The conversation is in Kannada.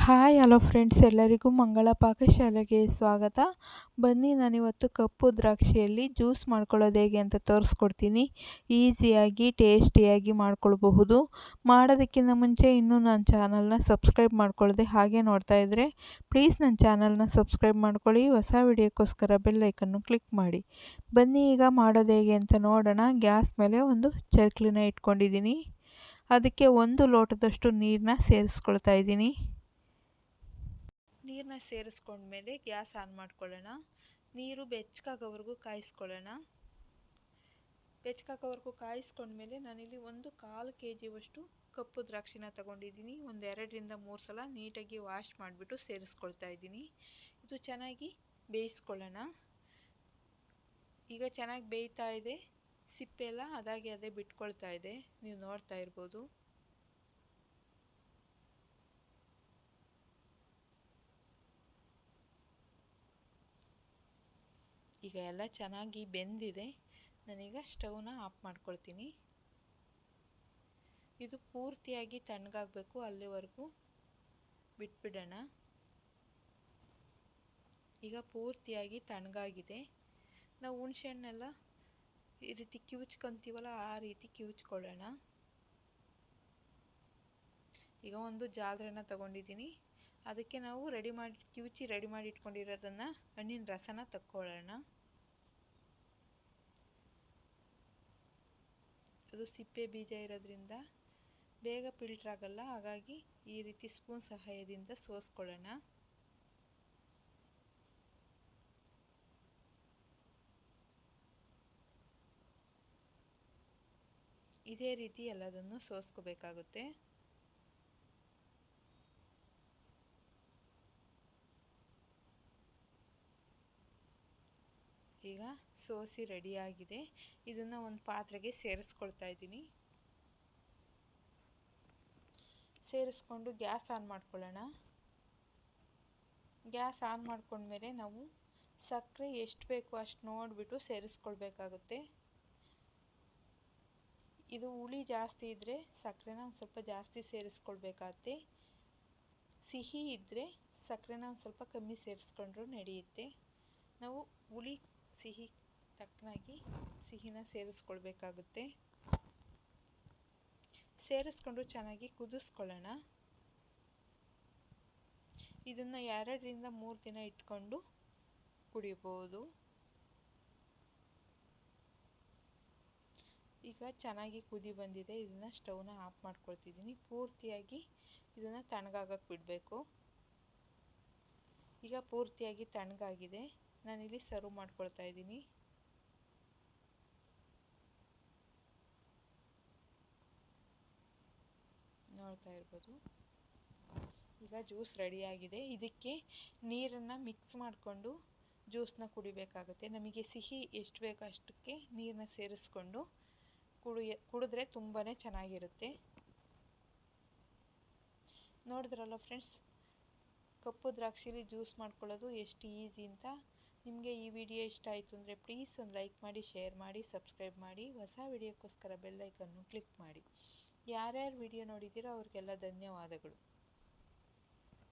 ಹಾಯ್ ಹಲೋ ಫ್ರೆಂಡ್ಸ್, ಎಲ್ಲರಿಗೂ ಮಂಗಳ ಪಾಕಶಾಲೆಗೆ ಸ್ವಾಗತ. ಬನ್ನಿ, ನಾನಿವತ್ತು ಕಪ್ಪು ದ್ರಾಕ್ಷಿಯಲ್ಲಿ ಜ್ಯೂಸ್ ಮಾಡ್ಕೊಳ್ಳೋದು ಹೇಗೆ ಅಂತ ತೋರಿಸ್ಕೊಡ್ತೀನಿ. ಈಸಿಯಾಗಿ ಟೇಸ್ಟಿಯಾಗಿ ಮಾಡ್ಕೊಳ್ಬಹುದು. ಮಾಡೋದಕ್ಕಿಂತ ಮುಂಚೆ ಇನ್ನೂ ನನ್ನ ಚಾನಲ್ನ ಸಬ್ಸ್ಕ್ರೈಬ್ ಮಾಡ್ಕೊಳ್ಳದೆ ಹಾಗೆ ನೋಡ್ತಾ ಇದ್ದರೆ ಪ್ಲೀಸ್ ನನ್ನ ಚಾನಲ್ನ ಸಬ್ಸ್ಕ್ರೈಬ್ ಮಾಡ್ಕೊಳ್ಳಿ. ಹೊಸ ವಿಡಿಯೋಕ್ಕೋಸ್ಕರ ಬೆಲ್ ಐಕನ್ನು ಕ್ಲಿಕ್ ಮಾಡಿ. ಬನ್ನಿ, ಈಗ ಮಾಡೋದು ಹೇಗೆ ಅಂತ ನೋಡೋಣ. ಗ್ಯಾಸ್ ಮೇಲೆ ಒಂದು ಚರ್ಕ್ಲಿನ ಇಟ್ಕೊಂಡಿದ್ದೀನಿ. ಅದಕ್ಕೆ 1 ಲೋಟದಷ್ಟು ನೀರನ್ನ ಸೇರಿಸ್ಕೊಳ್ತಾ ಇದ್ದೀನಿ. ನೀರನ್ನ ಸೇರಿಸ್ಕೊಂಡ್ಮೇಲೆ ಗ್ಯಾಸ್ ಆನ್ ಮಾಡ್ಕೊಳ್ಳೋಣ. ನೀರು ಬೆಚ್ಚಗಾಗೋವರೆಗೂ ಕಾಯಿಸ್ಕೊಳ್ಳೋಣ. ಬೆಚ್ಚಗಾಗೋವರೆಗೂ ಕಾಯಿಸ್ಕೊಂಡ್ಮೇಲೆ ನಾನಿಲ್ಲಿ 1/4 kg ಕಪ್ಪು ದ್ರಾಕ್ಷಿನ ತಗೊಂಡಿದ್ದೀನಿ. 2ರಿಂದ 3 ಸಲ ನೀಟಾಗಿ ವಾಶ್ ಮಾಡಿಬಿಟ್ಟು ಸೇರಿಸ್ಕೊಳ್ತಾ ಇದ್ದೀನಿ. ಇದು ಚೆನ್ನಾಗಿ ಬೇಯಿಸ್ಕೊಳ್ಳೋಣ. ಈಗ ಚೆನ್ನಾಗಿ ಬೇಯ್ತಾ ಇದೆ. ಸಿಪ್ಪೆಲ್ಲ ಅದೇ ಬಿಟ್ಕೊಳ್ತಾ ಇದೆ, ನೀವು ನೋಡ್ತಾ ಇರ್ಬೋದು. ಈಗ ಎಲ್ಲ ಚೆನ್ನಾಗಿ ಬೆಂದಿದೆ. ನಾನೀಗ ಸ್ಟವ್ನ ಆಫ್ ಮಾಡ್ಕೊಳ್ತೀನಿ. ಇದು ಪೂರ್ತಿಯಾಗಿ ತಣ್ಣಗಾಗಬೇಕು, ಅಲ್ಲಿವರೆಗೂ ಬಿಟ್ಬಿಡೋಣ. ಈಗ ಪೂರ್ತಿಯಾಗಿ ತಣ್ಣಗಾಗಿದೆ. ನಾವು ಹುಣಸೆಹಣ್ಣೆಲ್ಲ ಈ ರೀತಿ ಕಿವುಚ್ಕೊಂತೀವಲ್ಲ, ಆ ರೀತಿ ಕಿವುಚ್ಕೊಳ್ಳೋಣ. ಈಗ ಒಂದು ಜಾಲರಿನ ತಗೊಂಡಿದ್ದೀನಿ. ಅದಕ್ಕೆ ನಾವು ರೆಡಿ ಮಾಡಿ ಇಟ್ಕೊಂಡಿರೋದನ್ನು ಹಣ್ಣಿನ ರಸನ ತಕ್ಕೊಳ್ಳೋಣ. ಅದು ಸಿಪ್ಪೆ ಬೀಜ ಇರೋದ್ರಿಂದ ಬೇಗ ಫಿಲ್ಟರ್ ಆಗಲ್ಲ, ಹಾಗಾಗಿ ಈ ರೀತಿ ಸ್ಪೂನ್ ಸಹಾಯದಿಂದ ಸೋಸ್ಕೊಳ್ಳೋಣ. ಇದೇ ರೀತಿ ಎಲ್ಲದನ್ನು ಸೋಸ್ಕೋಬೇಕಾಗುತ್ತೆ. ಈಗ ಸೋಸಿ ರೆಡಿಯಾಗಿದೆ. ಇದನ್ನು ಒಂದು ಪಾತ್ರೆಗೆ ಸೇರಿಸ್ಕೊಳ್ತಾ ಇದ್ದೀನಿ. ಸೇರಿಸ್ಕೊಂಡು ಗ್ಯಾಸ್ ಆನ್ ಮಾಡ್ಕೊಳ್ಳೋಣ. ಗ್ಯಾಸ್ ಆನ್ ಮಾಡ್ಕೊಂಡ್ಮೇಲೆ ನಾವು ಸಕ್ಕರೆ ಎಷ್ಟು ಬೇಕೋ ಅಷ್ಟು ನೋಡಿಬಿಟ್ಟು ಸೇರಿಸ್ಕೊಳ್ಬೇಕಾಗುತ್ತೆ. ಇದು ಹುಳಿ ಜಾಸ್ತಿ ಇದ್ದರೆ ಸಕ್ಕರೆನ ಒಂದು ಸ್ವಲ್ಪ ಜಾಸ್ತಿ ಸೇರಿಸ್ಕೊಳ್ಬೇಕಾಗುತ್ತೆ. ಸಿಹಿ ಇದ್ದರೆ ಸಕ್ಕರೆನ ಒಂದು ಸ್ವಲ್ಪ ಕಮ್ಮಿ ಸೇರಿಸ್ಕೊಂಡ್ರೂ ನಡೆಯುತ್ತೆ. ನಾವು ಹುಳಿ ಸಿಹಿ ತಕ್ಕನಾಗಿ ಸಿಹಿನ ಸೇರಿಸ್ಕೊಳ್ಬೇಕಾಗುತ್ತೆ. ಸೇರಿಸ್ಕೊಂಡು ಚೆನ್ನಾಗಿ ಕುದಿಸ್ಕೊಳ್ಳೋಣ. ಇದನ್ನು 2ರಿಂದ 3 ದಿನ ಇಟ್ಕೊಂಡು ಕುಡಿಬೋದು. ಈಗ ಚೆನ್ನಾಗಿ ಕುದಿ ಬಂದಿದೆ. ಇದನ್ನು ಸ್ಟವ್ನ ಆಫ್ ಮಾಡ್ಕೊಳ್ತಿದ್ದೀನಿ. ಪೂರ್ತಿಯಾಗಿ ಇದನ್ನು ತಣ್ಣಗಾಗಕ್ಕೆ ಬಿಡಬೇಕು. ಈಗ ಪೂರ್ತಿಯಾಗಿ ತಣ್ಣಗಾಗಿದೆ. ನಾನಿಲ್ಲಿ ಸರ್ವ್ ಮಾಡ್ಕೊಳ್ತಾ ಇದ್ದೀನಿ. ನೋಡ್ತಾ ಇರ್ಬೋದು. ಈಗ ಜ್ಯೂಸ್ ರೆಡಿಯಾಗಿದೆ. ಇದಕ್ಕೆ ನೀರನ್ನು ಮಿಕ್ಸ್ ಮಾಡಿಕೊಂಡು ಜ್ಯೂಸನ್ನ ಕುಡಿಬೇಕಾಗುತ್ತೆ. ನಮಗೆ ಸಿಹಿ ಎಷ್ಟು ಬೇಕೋ ಅಷ್ಟಕ್ಕೆ ನೀರನ್ನ ಸೇರಿಸ್ಕೊಂಡು ಕುಡಿದ್ರೆ ತುಂಬಾ ಚೆನ್ನಾಗಿರುತ್ತೆ. ನೋಡಿದ್ರಲ್ಲ ಫ್ರೆಂಡ್ಸ್, ಕಪ್ಪು ದ್ರಾಕ್ಷಿಲಿ ಜ್ಯೂಸ್ ಮಾಡ್ಕೊಳ್ಳೋದು ಎಷ್ಟು ಈಸಿ ಅಂತ. ನಿಮಗೆ ಈ ವಿಡಿಯೋ ಇಷ್ಟ ಆಯಿತು ಅಂದರೆ ಪ್ಲೀಸ್ ಒಂದು ಲೈಕ್ ಮಾಡಿ, ಶೇರ್ ಮಾಡಿ, ಸಬ್ಸ್ಕ್ರೈಬ್ ಮಾಡಿ. ಹೊಸ ವಿಡಿಯೋಕ್ಕೋಸ್ಕರ ಬೆಲ್ ಐಕನ್ನು ಕ್ಲಿಕ್ ಮಾಡಿ. ಯಾರ್ಯಾರು ವಿಡಿಯೋ ನೋಡಿದ್ದೀರೋ ಅವ್ರಿಗೆಲ್ಲ ಧನ್ಯವಾದಗಳು.